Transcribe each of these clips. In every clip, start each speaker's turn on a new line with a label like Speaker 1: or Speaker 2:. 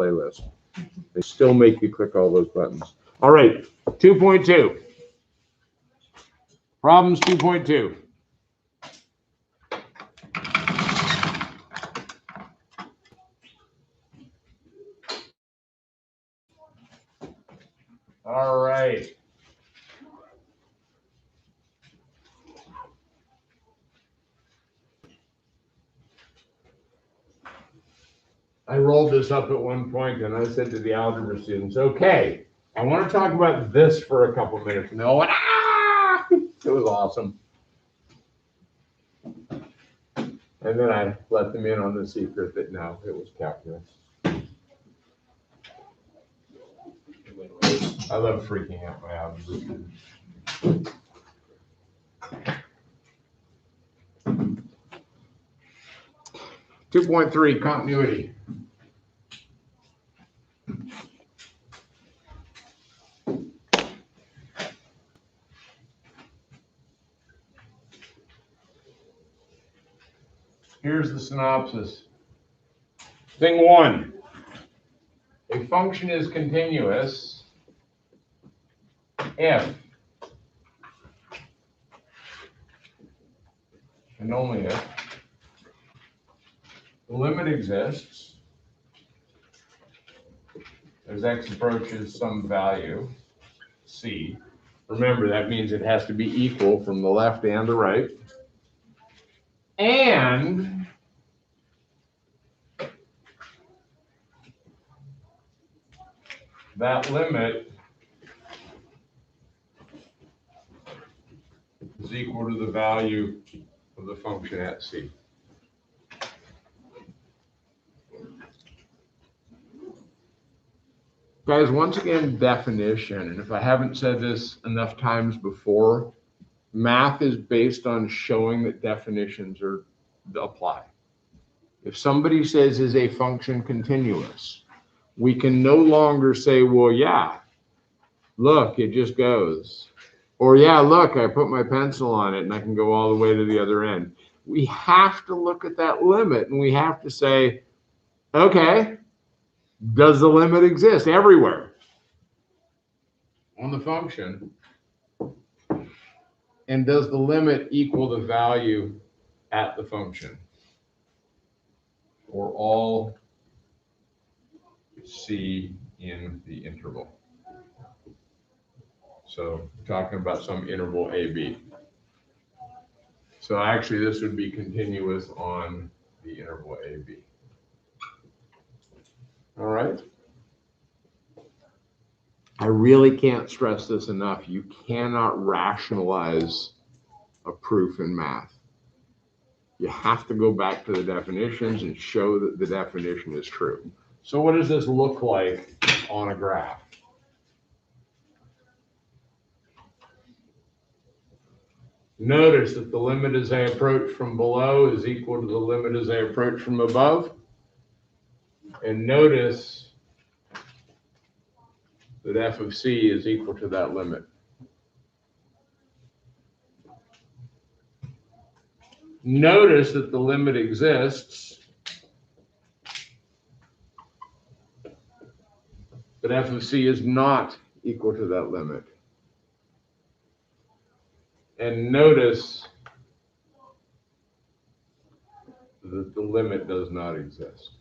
Speaker 1: playlist. They still make you click all those buttons. All right, 2.2. Problems 2.2. All right. I rolled this up at one point and I said to the algebra students, okay, I want to talk about this for a couple minutes. And they all went, ah! It was awesome. And then I let them in on the secret that no, it was calculus. I love freaking out my algebra students. .3 continuity. Here's the synopsis. Thing one, a function is continuous if and only if the limit exists as x approaches some value, c. Remember, that means it has to be equal from the left and the right. And that limit is equal to the value of the function at c. Guys, once again, definition, and if I haven't said this enough times before, math is based on showing that definitions apply. If somebody says, is a function continuous, we can no longer say, well, yeah, look, it just goes. Or, yeah, look, I put my pencil on it and I can go all the way to the other end. We have to look at that limit and we have to say, okay, does the limit exist everywhere on the function? And does the limit equal the value at the function for all c in the interval? So we're talking about some interval AB. So actually this would be continuous on the interval AB. All right. I really can't stress this enough. You cannot rationalize a proof in math. You have to go back to the definitions and show that the definition is true. So what does this look like on a graph? Notice that the limit as I approach from below is equal to the limit as I approach from above. And notice that f of c is equal to that limit. Notice that the limit exists, but f of c is not equal to that limit. And notice that the limit does not exist.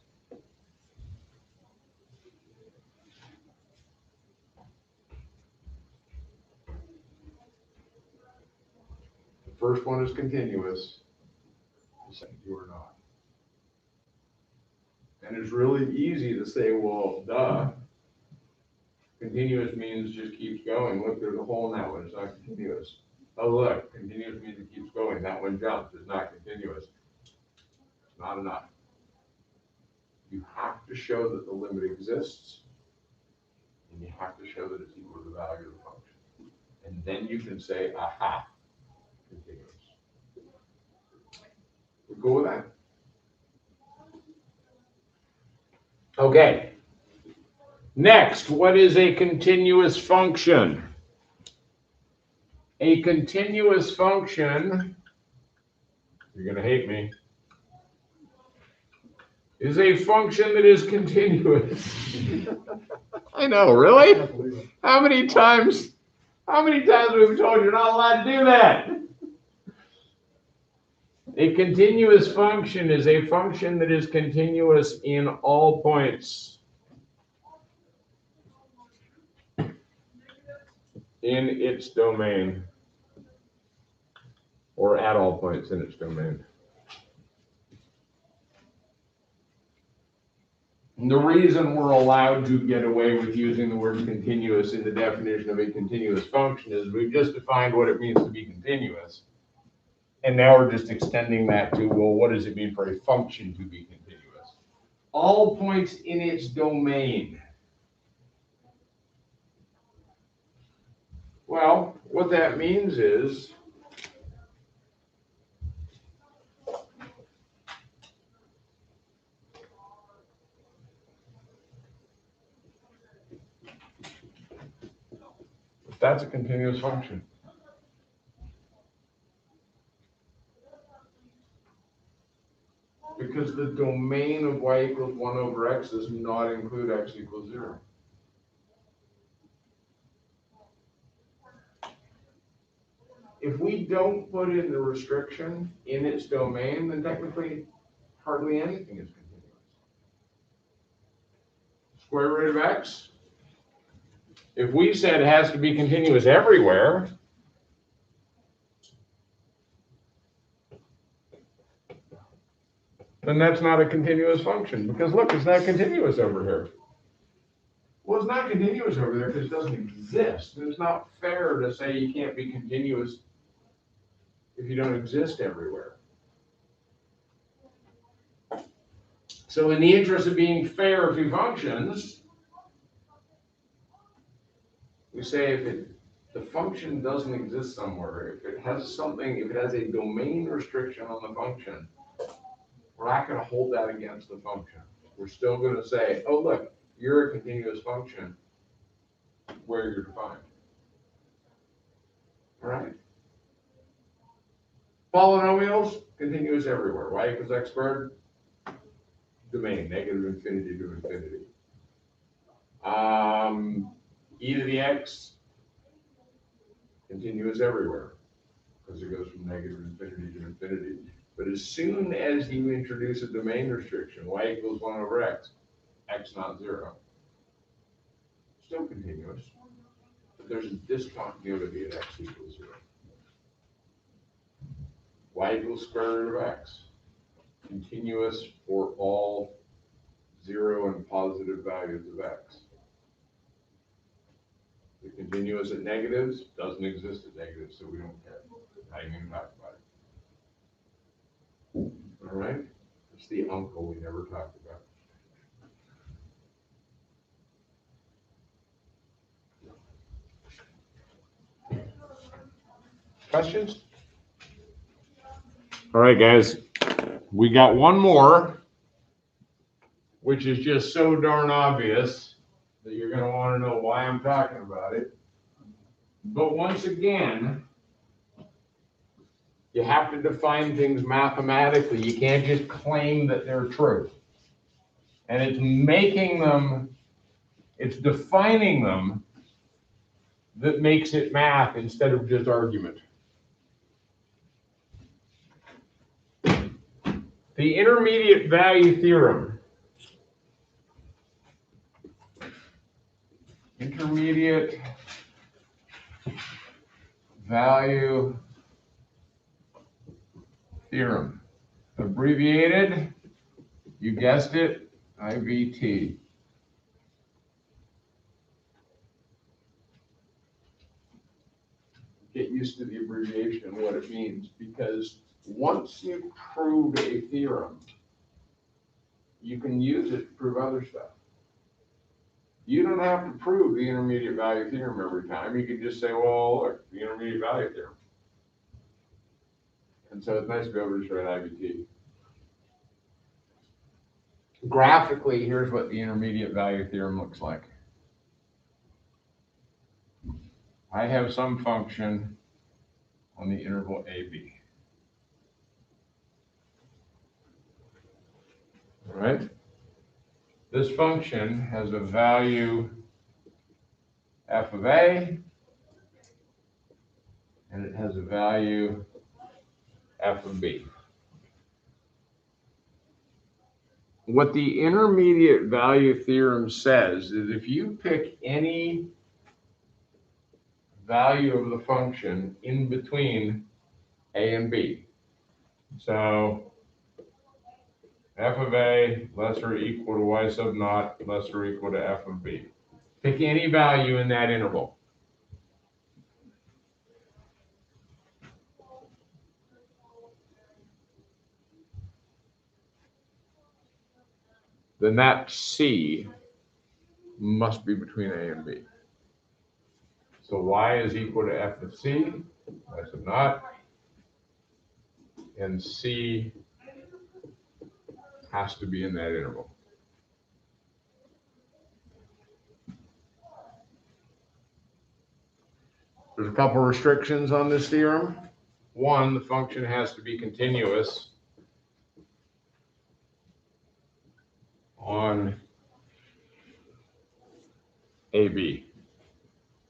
Speaker 1: The first one is continuous, the second two are not. And it's really easy to say, well, duh. Continuous means just keeps going. Look, there's a hole in that one. It's not continuous. Oh, look, continuous means it keeps going. That one jumps. It's not continuous. It's not enough. You have to show that the limit exists, and you have to show that it's equal to the value of the function. And then you can say, aha, continuous. We go with that? Okay. Next, what is a continuous function? A continuous function, you're going to hate me, is a function that is continuous. I know, really? How many times have we told you you're not allowed to do that? A continuous function is a function that is continuous in all points in its domain, or at all points in its domain. And the reason we're allowed to get away with using the word continuous in the definition of a continuous function is we've just defined what it means to be continuous. And now we're just extending that to, well, what does it mean for a function to be continuous? All points in its domain. Well, what that means is that's a continuous function. Because the domain of y equals 1 over x does not include x equals 0. If we don't put in the restriction in its domain, then technically hardly anything is continuous. Square root of x, if we said it has to be continuous everywhere, then that's not a continuous function, because look, it's not continuous over here. Well, it's not continuous over there because it doesn't exist. And it's not fair to say you can't be continuous if you don't exist everywhere. So in the interest of being fair to functions, we say if the function doesn't exist somewhere, if it has a domain restriction on the function, we're not going to hold that against the function. We're still going to say, oh, look, you're a continuous function where you're defined. All right? Polynomials, continuous everywhere. Y equals x squared, domain, negative infinity to infinity. E to the x, continuous everywhere, because it goes from negative infinity to infinity. But as soon as you introduce a domain restriction, y equals 1 over x not 0, still continuous, but there's a discontinuity at x equals 0. Y equals square root of x, continuous for all 0 and positive values of x. The continuous at negatives doesn't exist at negatives, so we don't care. Not even talk about it. All right? It's the uncle we never talked about. Questions? All right, guys. We got one more, which is just so darn obvious that you're going to want to know why I'm talking about it. But once again, you have to define things mathematically. You can't just claim that they're true. And it's defining them that makes it math instead of just argument. The intermediate value theorem. Intermediate value theorem. Abbreviated, you guessed it, IVT. Get used to the abbreviation and what it means, because once you prove a theorem, you can use it to prove other stuff. You don't have to prove the intermediate value theorem every time. You can just say, well, look, the intermediate value theorem. And so it's nice to be able to just write IVT. Graphically, here's what the intermediate value theorem looks like. I have some function on the interval AB. All right? This function has a value f of a, and it has a value f of b. What the intermediate value theorem says is if you pick any value of the function in between a and b, so f of a less or equal to y sub naught less or equal to f of b. Pick any value in that interval. Then that c must be between a and b. So y is equal to f of c, y sub naught, and c has to be in that interval. There's a couple restrictions on this theorem. One, the function has to be continuous on AB,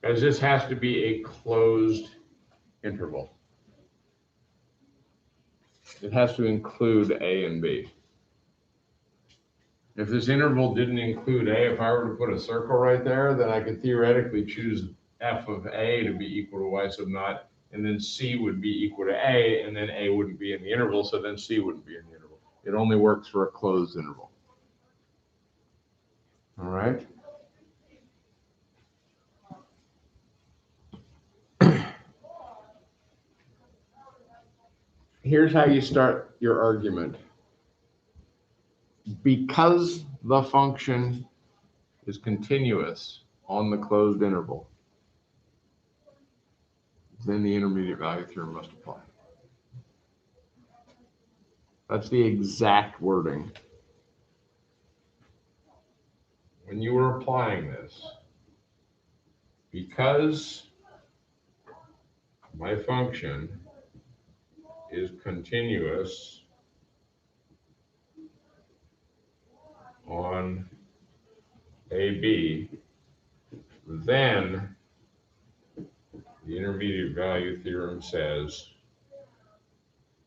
Speaker 1: as this has to be a closed interval. It has to include A and B. If this interval didn't include A, if I were to put a circle right there, then I could theoretically choose f of A to be equal to y sub naught, and then C would be equal to A, and then A wouldn't be in the interval, so then C wouldn't be in the interval. It only works for a closed interval. All right? Here's how you start your argument. Because the function is continuous on the closed interval, then the intermediate value theorem must apply. That's the exact wording. When you were applying this, because my function is continuous on AB, then the intermediate value theorem says,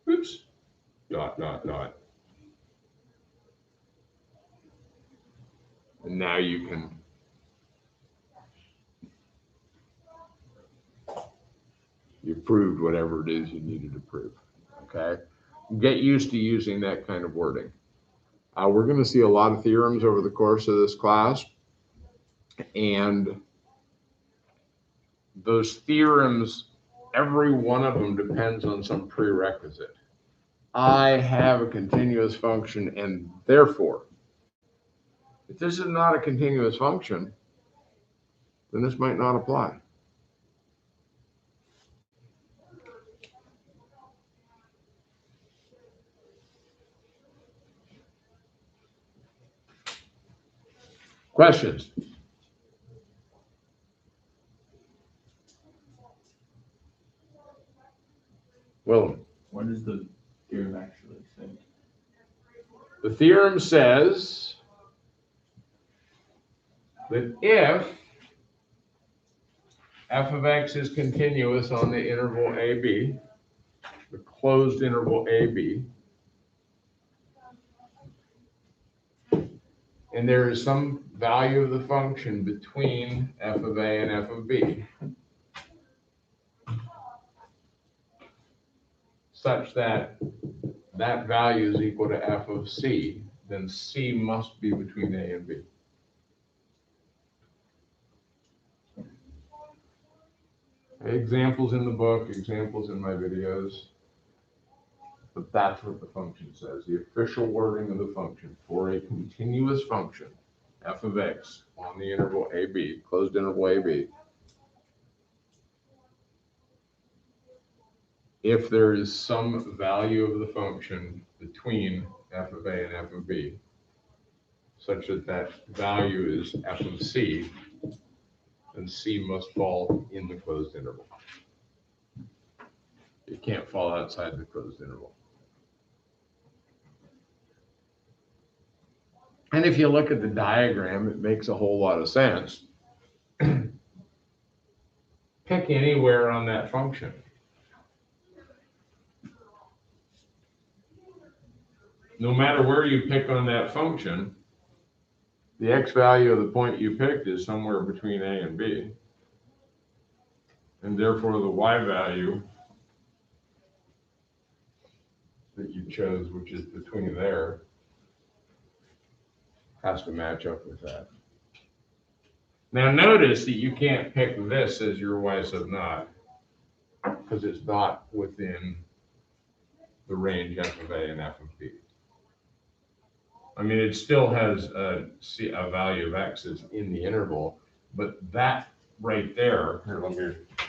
Speaker 1: oops, dot, dot, dot. And now you proved whatever it is you needed to prove, okay? Get used to using that kind of wording. We're going to see a lot of theorems over the course of this class, and those theorems, every one of them depends on some prerequisite. I have a continuous function, and therefore, if this is not a continuous function, then this might not apply. Questions? Willem.
Speaker 2: What does the theorem actually say?
Speaker 1: The theorem says that if f of x is continuous on the interval AB, the closed interval AB, and there is some value of the function between f of a and f of b, such that that value is equal to f of c, then c must be between a and b. Examples in the book, examples in my videos, but that's what the function says. The official wording of the function for a continuous function, f of x, on the interval AB, closed interval AB, if there is some value of the function between f of a and f of b, such that that value is f of c, then c must fall in the closed interval. It can't fall outside the closed interval. And if you look at the diagram, it makes a whole lot of sense. Pick anywhere on that function. No matter where you pick on that function, the x value of the point you picked is somewhere between A and B. And therefore the y value that you chose, which is between there, has to match up with that. Now notice that you can't pick this as your y sub naught, because it's not within the range f of A and f of B. I mean, it still has a value of x that's in the interval, but that right there, here,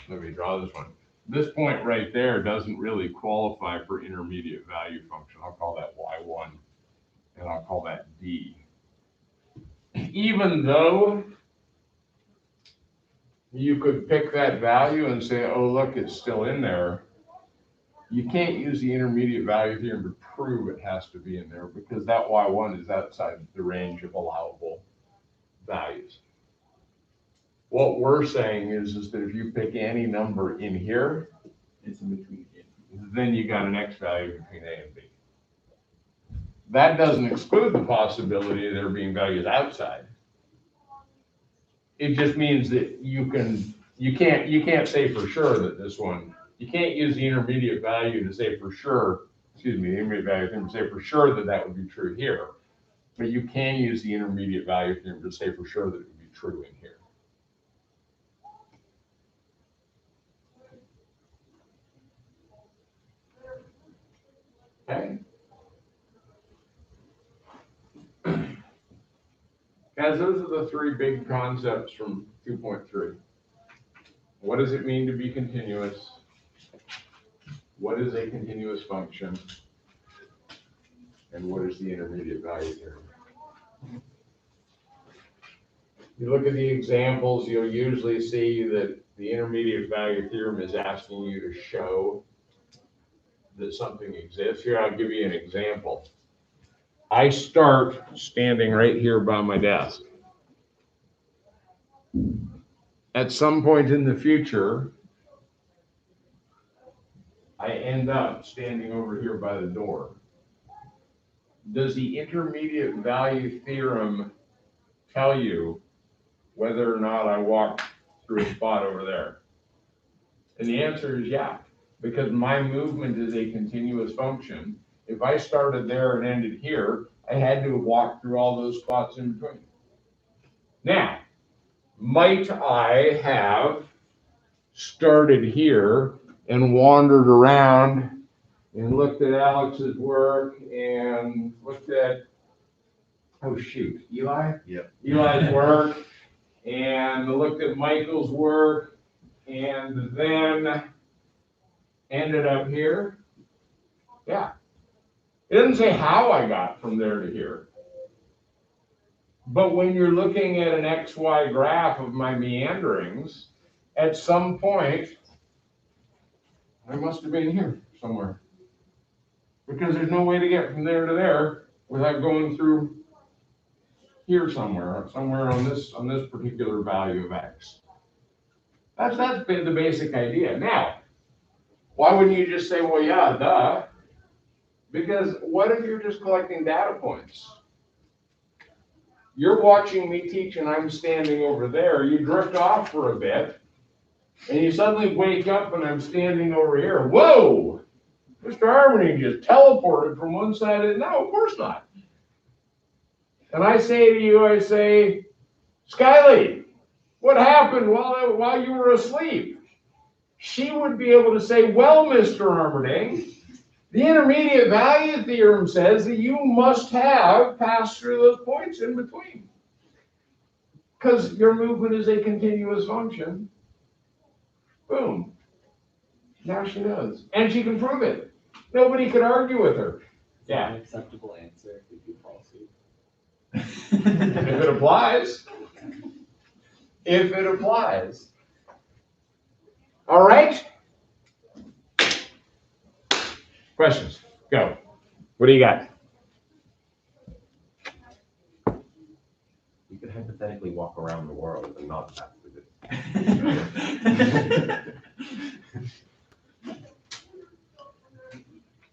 Speaker 1: let me draw this one. This point right there doesn't really qualify for intermediate value function. I'll call that y1, and I'll call that d. Even though you could pick that value and say, oh, look, it's still in there, you can't use the intermediate value theorem to prove it has to be in there, because that y1 is outside the range of allowable values. What we're saying is that if you pick any number in here,
Speaker 2: It's in between.
Speaker 1: then you got an x value between A and B. That doesn't exclude the possibility of there being values outside. It just means that you can't say for sure that this one, you can't use the intermediate value to say for sure, the intermediate value theorem to say for sure that that would be true here. But you can use the intermediate value theorem to say for sure that it would be true in here. Okay. Guys, those are the three big concepts from 2.3. What does it mean to be continuous? What is a continuous function? And what is the intermediate value theorem? You look at the examples, you'll usually see that the intermediate value theorem is asking you to show that something exists. Here, I'll give you an example. I start standing right here by my desk. At some point in the future, I end up standing over here by the door. Does the intermediate value theorem tell you whether or not I walk through a spot over there? And the answer is yeah, because my movement is a continuous function. If I started there and ended here, I had to walk through all those spots in between. Now, might I have started here and wandered around and looked at Alex's work and looked at, oh shoot, Eli?
Speaker 2: Yep.
Speaker 1: Eli's work, and looked at Michael's work, and then ended up here? Yeah. It doesn't say how I got from there to here. But when you're looking at an XY graph of my meanderings, at some point, I must have been here somewhere. Because there's no way to get from there to there without going through here somewhere on this particular value of X. That's been the basic idea. Now, why wouldn't you just say, well, yeah, duh? Because what if you're just collecting data points? You're watching me teach and I'm standing over there. You drift off for a bit and you suddenly wake up and I'm standing over here. Whoa! Mr. Harmony just teleported from one side to the other. No, of course not. And I say to you, I say, Skyly, what happened while you were asleep? She would be able to say, well, Mr. Armerding, the intermediate value theorem says that you must have passed through those points in between. Because your movement is a continuous function. Boom. Now she knows. And she can prove it. Nobody could argue with her. Yeah.
Speaker 3: An acceptable answer if we do falsely.
Speaker 1: If it applies. If it applies. All right. Questions? Go. What do you got?
Speaker 4: hypothetically walk around the world and not have to do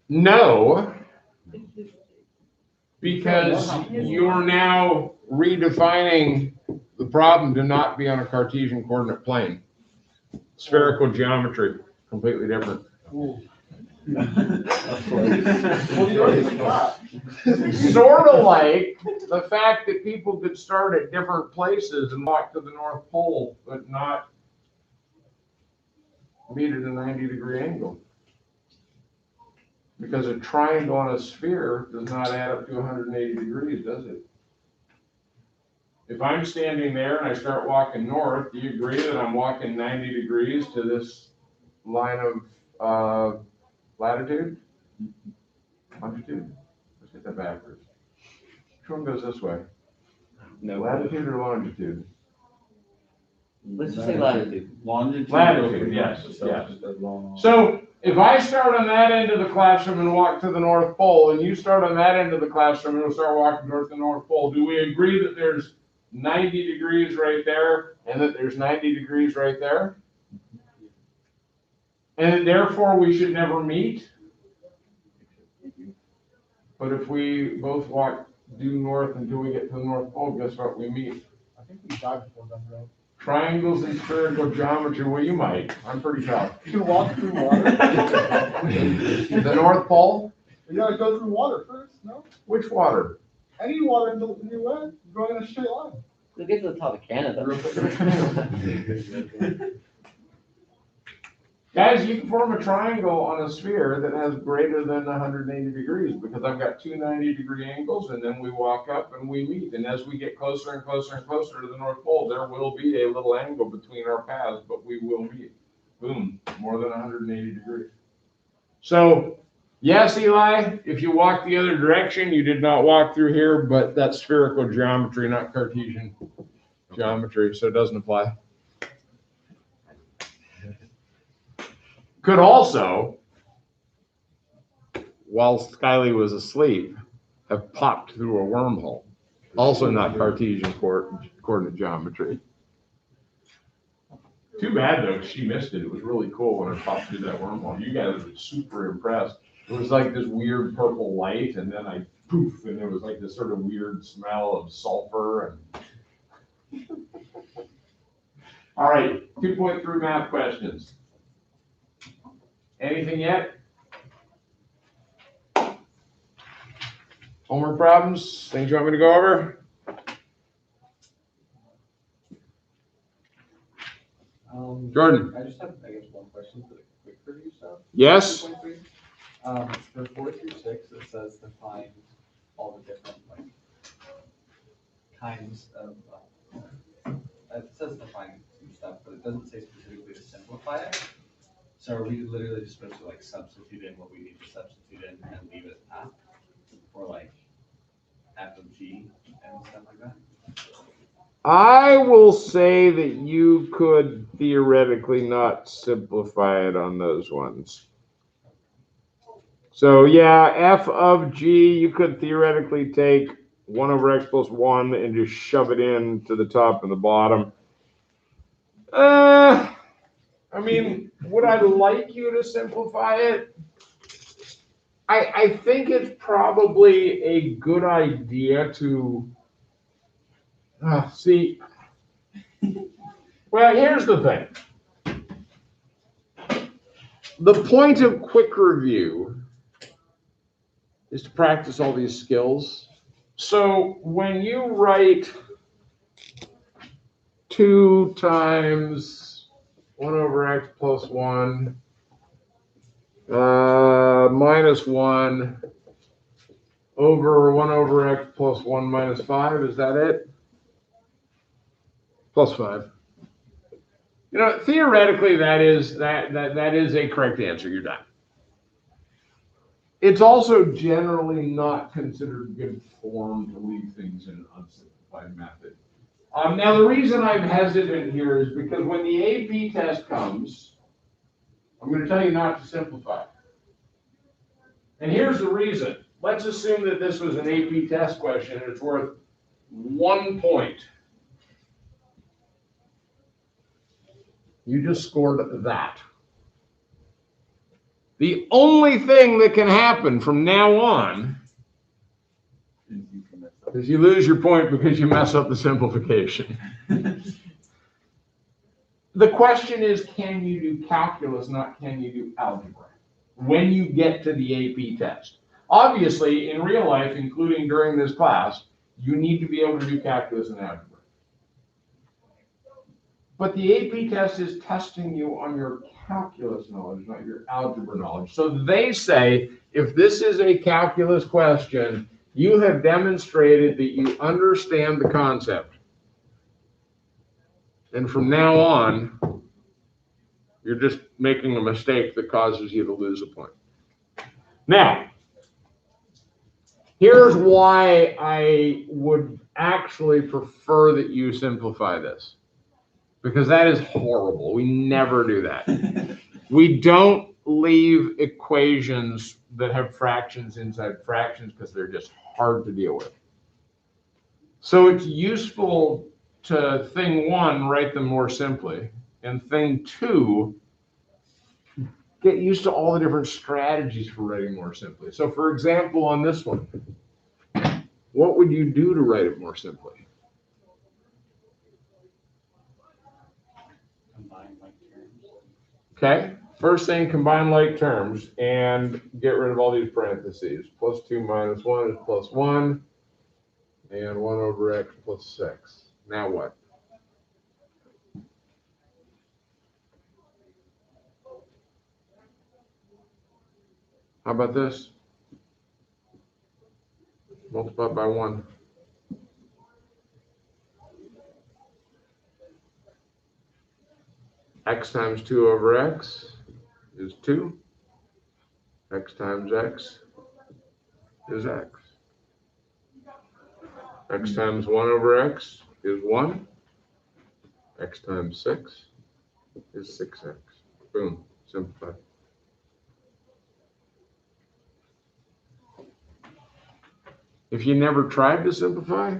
Speaker 1: No, because you're now redefining the problem to not be on a Cartesian coordinate plane. Spherical geometry, completely different. Sort of like the fact that people could start at different places and walk to the North Pole, but not meet at a 90-degree angle. Because a triangle on a sphere does not add up to 180 degrees, does it? If I'm standing there and I start walking north, do you agree that I'm walking 90 degrees to this line of latitude? Longitude? Let's get that backwards. Which one goes this way?
Speaker 3: No.
Speaker 1: Latitude or longitude?
Speaker 3: Let's just say latitude.
Speaker 1: Latitude, yes, yes. So if I start on that end of the classroom and walk to the North Pole, and you start on that end of the classroom and we'll start walking towards the North Pole, do we agree that there's 90 degrees right there and that there's 90 degrees right there? And therefore we should never meet? But if we both walk due north until we get to the North Pole, guess what? We meet.
Speaker 5: I think we died before that, bro.
Speaker 1: Triangles and spherical geometry, well, you might. I'm pretty tough.
Speaker 5: You can walk through water.
Speaker 1: The North Pole?
Speaker 5: You gotta go through water first, no?
Speaker 1: Which water?
Speaker 5: Any water until you went, you're going in a straight line.
Speaker 3: We'll get to the top of Canada.
Speaker 1: Guys, you can form a triangle on a sphere that has greater than 180 degrees because I've got two 90-degree angles and then we walk up and we meet. And as we get closer and closer and closer to the North Pole, there will be a little angle between our paths, but we will meet. Boom, more than 180 degrees. So, yes, Eli, if you walk the other direction, you did not walk through here, but that's spherical geometry, not Cartesian geometry, so it doesn't apply. Could also, while Skyley was asleep, have popped through a wormhole. Also not Cartesian coordinate geometry. Too bad though, she missed it. It was really cool when I popped through that wormhole. You guys were super impressed. It was like this weird purple light, and then I poof, and there was like this sort of weird smell of sulfur. And all right, 2.3 math questions. Anything yet? Homework problems? Things you want me to go over? Jordan.
Speaker 6: I just have, I guess, one question for the quick review stuff.
Speaker 1: Yes?
Speaker 6: For 4 through 6, it says to find all the different kinds of. It says to find some stuff, but it doesn't say specifically to simplify it. So are we literally just supposed to substitute in what we need to substitute in and leave it at, or f of g and stuff like that?
Speaker 1: I will say that you could theoretically not simplify it on those ones. So yeah, f of g, you could theoretically take 1 over x plus 1 and just shove it in to the top and the bottom. I mean, would I like you to simplify it? I think it's probably a good idea to see. Well, here's the thing. The point of quick review is to practice all these skills. So when you write 2 times 1 over x plus 1 minus 1 over 1 over x plus 1 minus 5, is that it? Plus 5. You know, theoretically, that is a correct answer. You're done. It's also generally not considered good form to leave things in an unsimplified method. Now, the reason I'm hesitant here is because when the AP test comes, I'm going to tell you not to simplify. And here's the reason. Let's assume that this was an AP test question and it's worth 1 point. You just scored that. The only thing that can happen from now on
Speaker 2: You can mess up.
Speaker 1: is you lose your point because you mess up the simplification. The question is, can you do calculus, not can you do algebra, when you get to the AP test? Obviously, in real life, including during this class, you need to be able to do calculus and algebra. But the AP test is testing you on your calculus knowledge, not your algebra knowledge. So they say, if this is a calculus question, you have demonstrated that you understand the concept. And from now on, you're just making a mistake that causes you to lose a point. Now, here's why I would actually prefer that you simplify this. Because that is horrible. We never do that. We don't leave equations that have fractions inside fractions because they're just hard to deal with. So it's useful to thing one, write them more simply, and thing two, get used to all the different strategies for writing more simply. So for example, on this one, what would you do to write it more simply?
Speaker 6: Combine like terms.
Speaker 1: Okay, first thing, combine like terms and get rid of all these parentheses. Plus 2 minus 1 is plus 1, and 1 over x plus 6. Now what? How about this? Multiply by 1. X times 2 over x is 2. X times x is x. X times 1 over x is 1. X times 6 is 6x. Boom, simplified. If you never tried to simplify,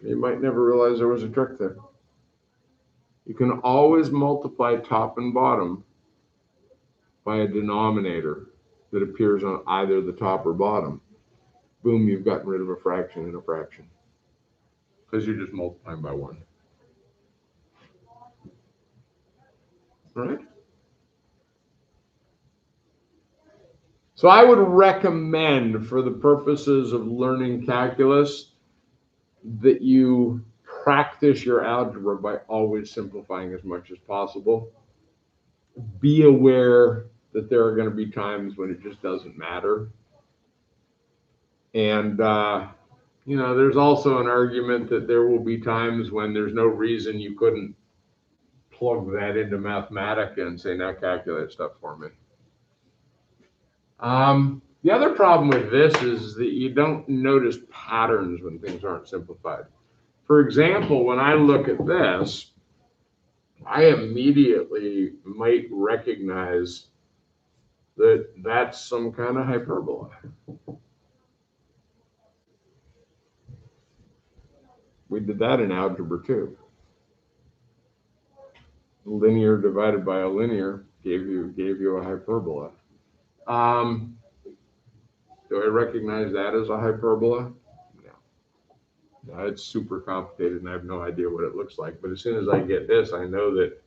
Speaker 1: you might never realize there was a trick there. You can always multiply top and bottom by a denominator that appears on either the top or bottom. Boom, you've gotten rid of a fraction in a fraction because you're just multiplying by 1. All right? So I would recommend, for the purposes of learning calculus, that you practice your algebra by always simplifying as much as possible. Be aware that there are going to be times when it just doesn't matter. And, there's also an argument that there will be times when there's no reason you couldn't plug that into Mathematica and say, now calculate stuff for me. The other problem with this is that you don't notice patterns when things aren't simplified. For example, when I look at this, I immediately might recognize that that's some kind of hyperbola. We did that in algebra too. Linear divided by a linear gave you a hyperbola. Do I recognize that as a hyperbola? No. It's super complicated and I have no idea what it looks like. But as soon as I get this, I know that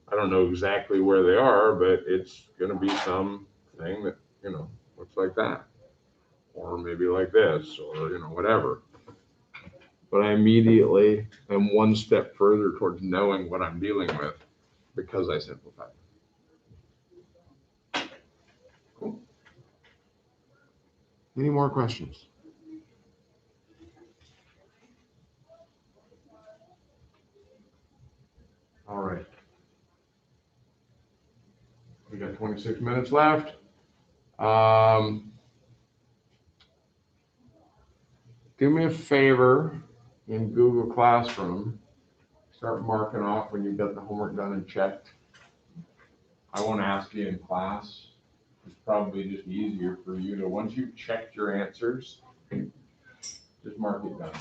Speaker 1: I don't know exactly where they are, but it's going to be some thing that, looks like that. Or maybe like this, or, whatever. But I immediately am one step further towards knowing what I'm dealing with because I simplified. Cool. Any more questions? All right. We got 26 minutes left. Do me a favor in Google Classroom. Start marking off when you've got the homework done and checked. I won't ask you in class. It's probably just easier for you to, once you've checked your answers, just mark it done.